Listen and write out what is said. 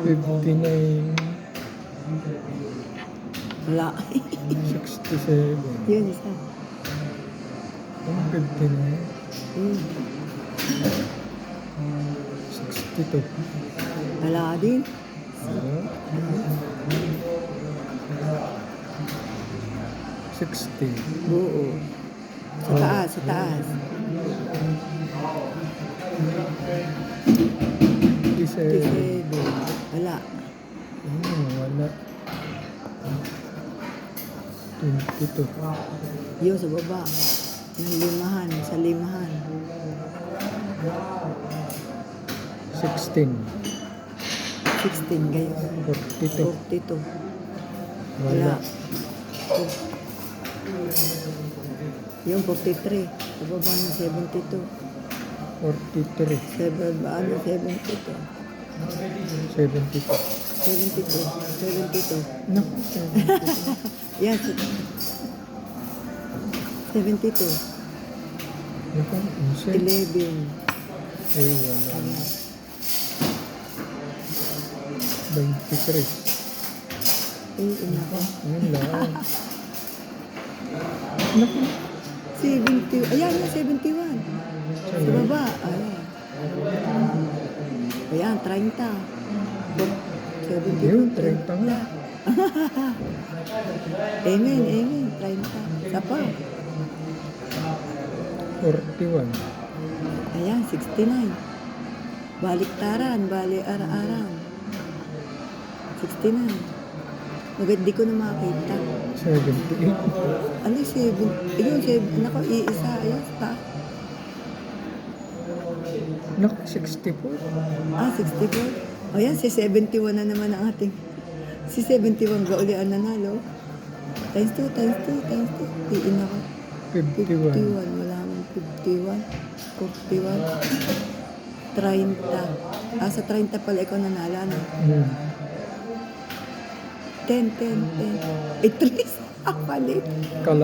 59, Wala. 67. Yun, isa. 59, Yun. 62. Wala din. Wala. 60. Buo. Sa taas, sa taas. 57. 57. Wala. Wala. 22. Yun, sa baba. Yung limahan, sa limahan. 16. 16 kayo. 42. 42. Wala. Wala. Yung 43. Sa baba ng 72. 43. Ano, 72. 72. 72. 72. Naku, 72. Yan. 72. Naku, 11. 11. Ay, wala. 23. Ay, ina ko. Yun lang. Naku. 70. Ayan, 71. Sa baba. Ayan. Ayan, 30. 72. Yun, 30 nga. Amen, amen. 30. Isa pa. 41. Ayan, 69. Baliktaran, bali-ara-arang. 69. Maganda di ko na makita. 78. Ano, 7? Ayun, 7. Nako, iisa. Ayan, ta. Naku, 64. 64. Ayan, si 71 na naman ang ating. Si 71 gaulian nanalo. Times 2, times 2, times 2. Iin ako. 51. 51. Wala akong 51. 41. 30. Sa 30 pala ikaw nanalo, ano? 10, 10, 10. 3. Palit. Kala